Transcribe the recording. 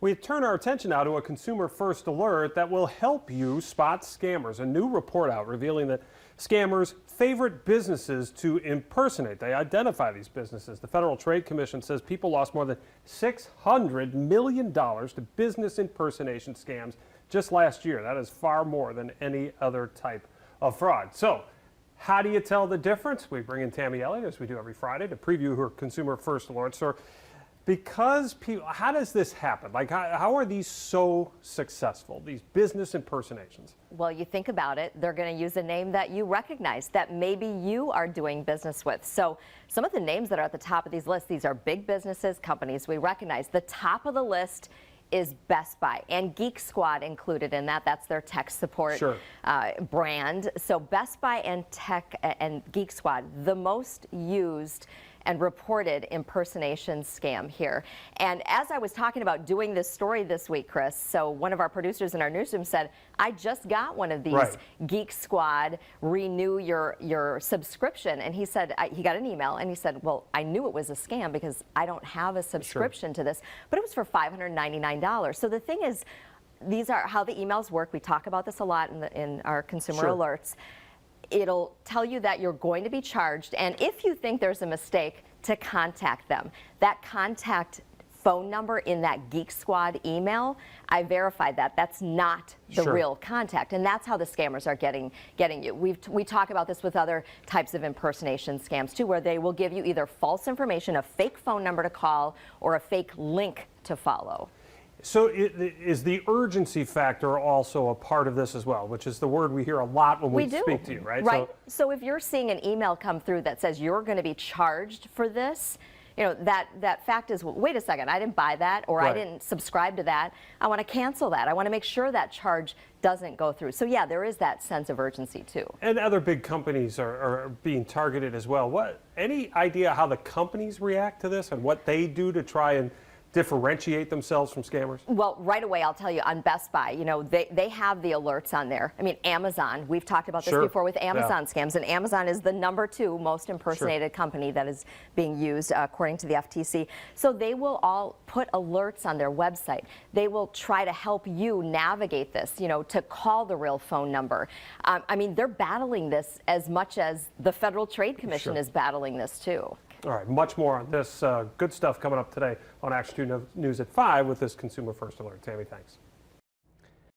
We turn our attention now to a consumer first alert that will help you spot scammers. A new report out revealing that scammers' favorite businesses to impersonate. They identify these businesses. The Federal Trade Commission says people lost more than $600 million to business impersonation scams just last year. That is far more than any other type of fraud. So, how do you tell the difference? We bring in Tammy Elliott, as we do every Friday, to preview her consumer first alerts. So, because people, how does this happen? Like, how are these so successful, these business impersonations? Well, you think about it, they're going to use a name that you recognize, that maybe you are doing business with. So some of the names that are at the top of these lists, these are big businesses, companies we recognize. The top of the list is Best Buy, and Geek Squad included in that. That's their tech support brand. So Best Buy and Geek Squad, the most used and reported impersonation scam here. And as I was talking about doing this story this week, Chris, so one of our producers in our newsroom said, I just got one of these Geek Squad, renew your subscription. And he said, he got an email and he said, well, I knew it was a scam because I don't have a subscription to this, but it was for $599. So the thing is, these are how the emails work. We talk about this a lot in our consumer alerts. It'll tell you that you're going to be charged, and if you think there's a mistake, to contact them. That contact phone number in that Geek Squad email, I verified that. That's not the real contact, and that's how the scammers are getting you. We talk about this with other types of impersonation scams too, where they will give you either false information, a fake phone number to call, or a fake link to follow. So is the urgency factor also a part of this as well, which is the word we hear a lot when we speak to you, right? Right. So if you're seeing an email come through that says you're going to be charged for this, you know, that fact is, well, wait a second, I didn't buy that, or I didn't subscribe to that. I want to cancel that. I want to make sure that charge doesn't go through. So yeah, there is that sense of urgency too. And other big companies are being targeted as well. Any idea how the companies react to this and what they do to try and differentiate themselves from scammers? Well, right away, I'll tell you, on Best Buy, you know, they have the alerts on there. I mean, Amazon, we've talked about this before with Amazon scams, and Amazon is the #2 most impersonated company that is being used according to the FTC. So they will all put alerts on their website. They will try to help you navigate this, you know, to call the real phone number. I mean, they're battling this as much as the Federal Trade Commission is battling this too. All right, much more on this good stuff coming up today on Action 2 News at 5 with this Consumer First Alert. Tammy, thanks.